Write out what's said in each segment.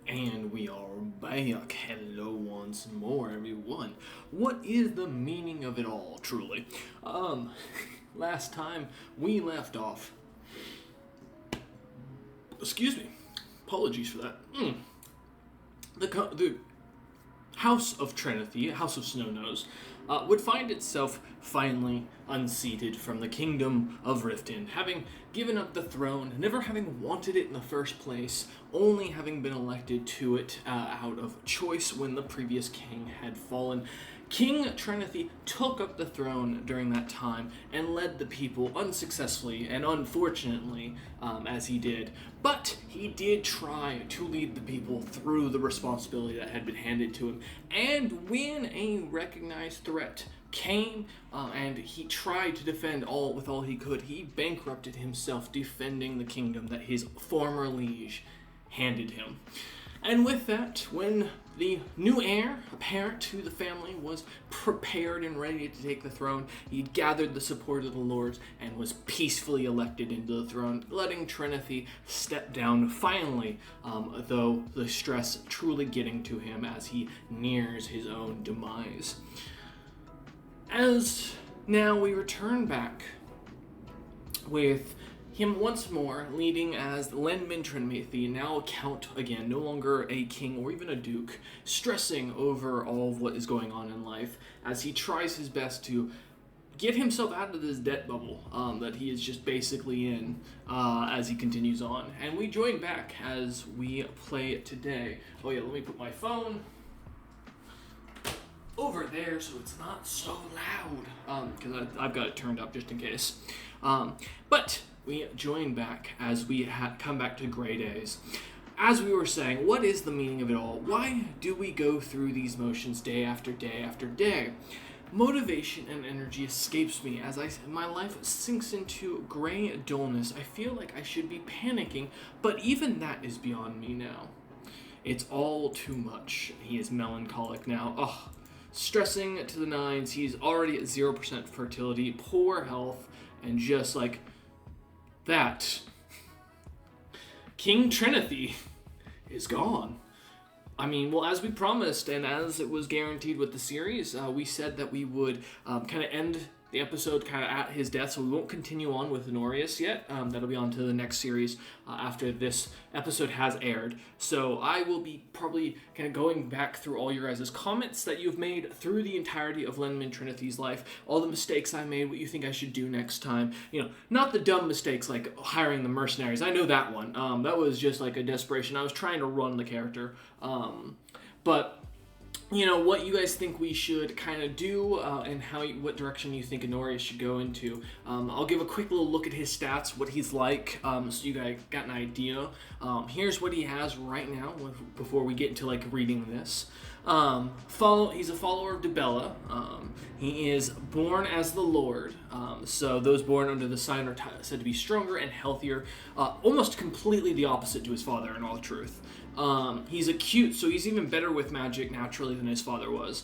And we are back. Hello once more, everyone. What is the meaning of it all, truly? Last time we left off. Excuse me. Apologies for that. The House of Trennothy, House of Snow-Nose, would find itself finally unseated from the Kingdom of Riften, having given up the throne, never having wanted it in the first place, only having been elected to it out of choice when the previous king had fallen. King Trennothy took up the throne during that time and led the people unsuccessfully and unfortunately as he did. But he did try to lead the people through the responsibility that had been handed to him. And when a recognized threat came and he tried to defend with all he could, he bankrupted himself defending the kingdom that his former liege handed him. And with that, when the new heir, apparent to the family, was prepared and ready to take the throne, he gathered the support of the lords and was peacefully elected into the throne, letting Trennothy step down finally, though the stress truly getting to him as he nears his own demise. As now we return back with him once more leading as Lenmin Trennothy, now a count again, no longer a king or even a duke, stressing over all of what is going on in life as he tries his best to get himself out of this debt bubble that he is just basically in as he continues on. And we join back as we play it today. Oh yeah, let me put my phone over there so it's not so loud, because I've got it turned up just in case. But we join back as we come back to Gray Days. As we were saying, what is the meaning of it all? Why do we go through these motions day after day after day? Motivation and energy escapes me as my life sinks into gray dullness. I feel like I should be panicking, but even that is beyond me now. It's all too much. He is melancholic now. Ugh. Stressing to the nines. He's already at 0% fertility, poor health, and just like that, King Trennothy is gone. I mean, well, as we promised and as it was guaranteed with the series, we said that we would kind of end the episode kind of at his death, so we won't continue on with Honorius yet. That'll be on to the next series after this episode has aired. So I will be probably kind of going back through all your guys' comments that you've made through the entirety of Lenmin Trennothy's life, all the mistakes I made, what you think I should do next time. You know, not the dumb mistakes like hiring the mercenaries. I know that one. That was just like a desperation. I was trying to run the character. But you know, what you guys think we should kind of do and what direction you think Honorius should go into. I'll give a quick little look at his stats, what he's like, so you guys got an idea. Here's what he has right now before we get into like reading this. He's a follower of Dibella. He is born as the Lord, so those born under the sign are said to be stronger and healthier, almost completely the opposite to his father in all truth. He's acute, so he's even better with magic naturally than his father was.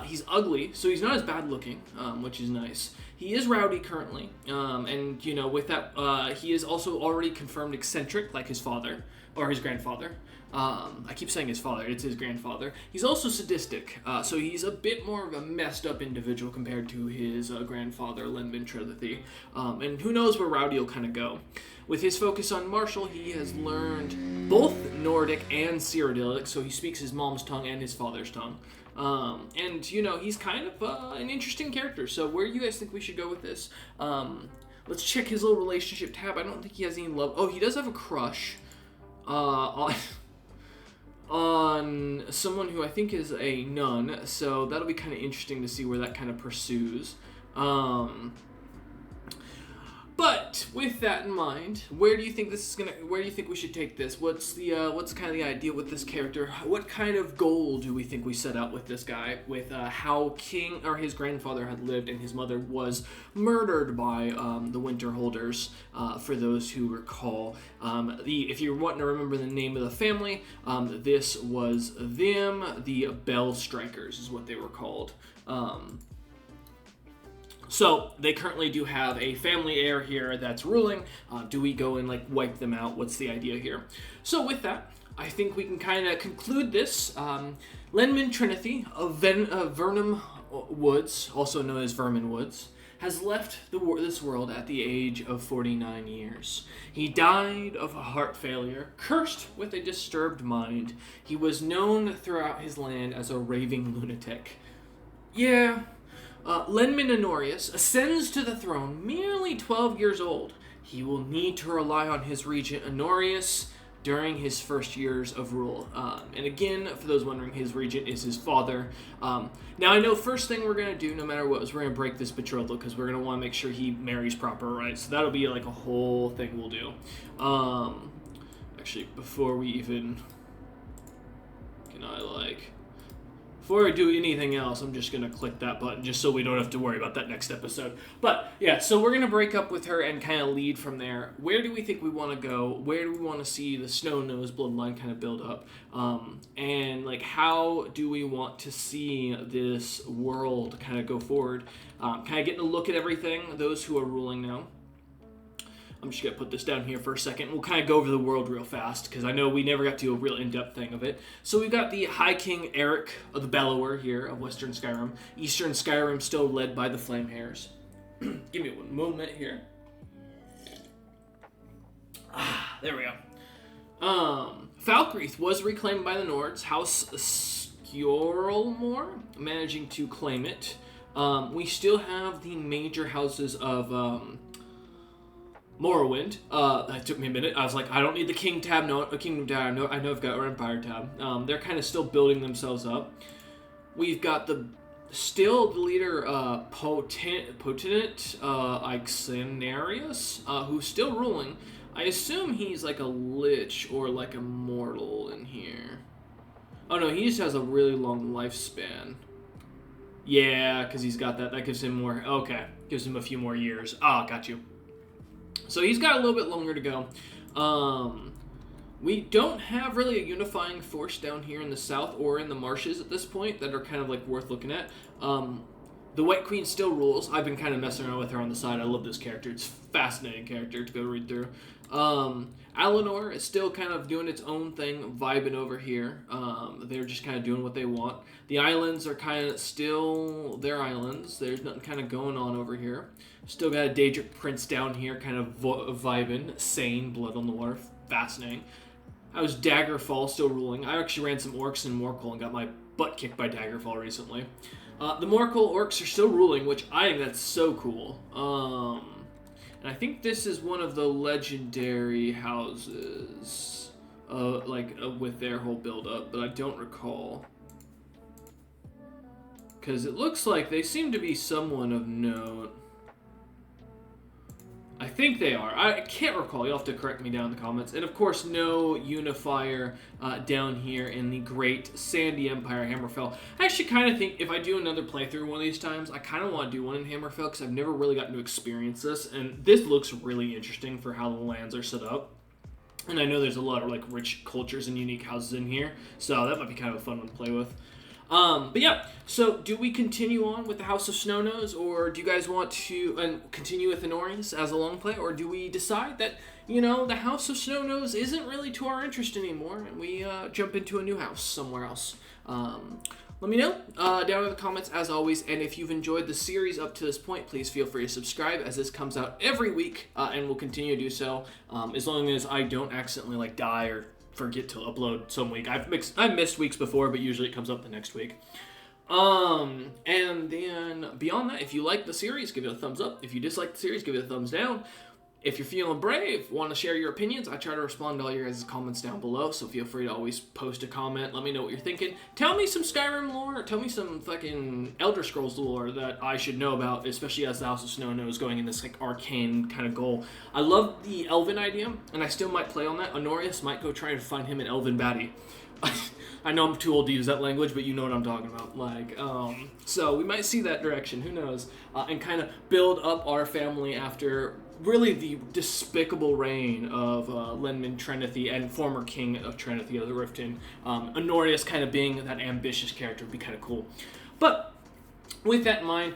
He's ugly, so he's not as bad looking, which is nice. He is rowdy currently, and you know, with that, he is also already confirmed eccentric like his father, or his grandfather. I keep saying his father, it's his grandfather. He's also sadistic, so he's a bit more of a messed up individual compared to his grandfather, Lenmin Trennothy. And who knows where Rowdy will kind of go. With his focus on martial, he has learned both Nordic and Cyrodiilic, so he speaks his mom's tongue and his father's tongue. And, you know, he's kind of an interesting character, so where do you guys think we should go with this? Let's check his little relationship tab. I don't think he has any love. Oh, he does have a crush on someone who I think is a nun, so that'll be kind of interesting to see where that kind of pursues. But with that in mind, where do you think we should take this? What's kind of the idea with this character? What kind of goal do we think we set out with this guy? With how his grandfather had lived and his mother was murdered by the Winter Holders. For those who recall, if you're wanting to remember the name of the family, this was them. The Bell Strikers is what they were called. So they currently do have a family heir here that's ruling. Do we go and like wipe them out? What's the idea here? So with that, I think we can kind of conclude this. Lenman Trennothy of Vernum Woods, also known as Vermin Woods, has left this world at the age of 49 years. He died of a heart failure, cursed with a disturbed mind. He was known throughout his land as a raving lunatic. Yeah, Lenman Honorius ascends to the throne merely 12 years old. He will need to rely on his regent Honorius during his first years of rule. And again, for those wondering, his regent is his father. Now, I know first thing we're going to do, no matter what, is we're going to break this betrothal, because we're going to want to make sure he marries proper, right? So that'll be like a whole thing we'll do. Actually, before we even... Before I do anything else, I'm just going to click that button just so we don't have to worry about that next episode. But, yeah, so we're going to break up with her and kind of lead from there. Where do we think we want to go? Where do we want to see the Snow-Nose bloodline kind of build up? And, like, how do we want to see this world kind of go forward? Kind of getting a look at everything, those who are ruling now. I'm just going to put this down here for a second. We'll kind of go over the world real fast, because I know we never got to do a real in-depth thing of it. So we've got the High King Eric of the Bellower here of Western Skyrim. Eastern Skyrim still led by the Flame Hairs. Give me one moment here. There we go. Falkreath was reclaimed by the Nords. House Skjorlmore managing to claim it. We still have the major houses of... Morrowind. That took me a minute. I was like, I don't need the King tab. No, a Kingdom tab. I know I've got our Empire tab. They're kind of still building themselves up. We've got the leader, Potenate Ixenarius, who's still ruling. I assume he's like a lich or like a mortal in here. Oh no, he just has a really long lifespan. Yeah, because he's got that. That gives him more. Okay, gives him a few more years. Got you. So he's got a little bit longer to go. We don't have really a unifying force down here in the south or in the marshes at this point that are kind of like worth looking at. The White Queen still rules. I've been kind of messing around with her on the side. I love this character. It's a fascinating character to go read through. Alinor is still kind of doing its own thing, vibing over here. They're just kind of doing what they want. The islands are kind of still their islands. There's nothing kind of going on over here. Still got a Daedric Prince down here, kind of vibing, sane, blood on the water, fascinating. How's Daggerfall still ruling? I actually ran some orcs in Morkel and got my butt kicked by Daggerfall recently. The Morkel orcs are still ruling, which I think that's so cool. And I think this is one of the legendary houses, with their whole build-up, but I don't recall. Because it looks like they seem to be someone of note. I think they are. I can't recall. You'll have to correct me down in the comments. And of course, no unifier down here in the great Sandy Empire Hammerfell. I actually kind of think if I do another playthrough one of these times, I kind of want to do one in Hammerfell because I've never really gotten to experience this. And this looks really interesting for how the lands are set up. And I know there's a lot of like rich cultures and unique houses in here. So that might be kind of a fun one to play with. But yeah, so do we continue on with the House of Snow-Nose, or do you guys want to continue with Honorius as a long play, or do we decide that, you know, the House of Snow-Nose isn't really to our interest anymore, and we jump into a new house somewhere else? Let me know down in the comments, as always, and if you've enjoyed the series up to this point, please feel free to subscribe, as this comes out every week, and will continue to do so, as long as I don't accidentally, like, die or forget to upload some week. I've missed weeks before, but usually it comes up the next week. And then beyond that, if you like the series, give it a thumbs up. If you dislike the series, give it a thumbs down. If you're feeling brave, want to share your opinions, I try to respond to all your guys' comments down below, so feel free to always post a comment. Let me know what you're thinking. Tell me some Skyrim lore, or tell me some fucking Elder Scrolls lore that I should know about, especially as the House of Snow-Nose going in this like arcane kind of goal. I love the Elven idea, and I still might play on that. Honorius might go try to find him an Elven baddie. I know I'm too old to use that language, but you know what I'm talking about. Like, so we might see that direction, who knows, and kind of build up our family after really the despicable reign of Lenman Trennothy and former king of Trennothy of the Riften. Honorius kind of being that ambitious character would be kind of cool. But with that in mind,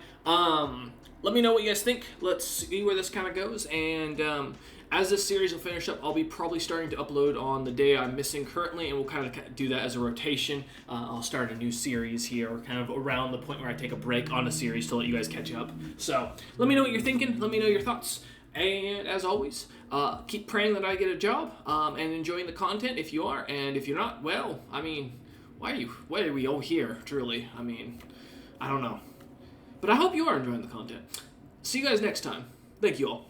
let me know what you guys think. Let's see where this kind of goes. And as this series will finish up, I'll be probably starting to upload on the day I'm missing currently, and we'll kind of do that as a rotation. I'll start a new series here, kind of around the point where I take a break on a series to let you guys catch up. So let me know what you're thinking. Let me know your thoughts. And as always, keep praying that I get a job and enjoying the content if you are. And if you're not, well, I mean, why are we all here, truly? I mean, I don't know. But I hope you are enjoying the content. See you guys next time. Thank you all.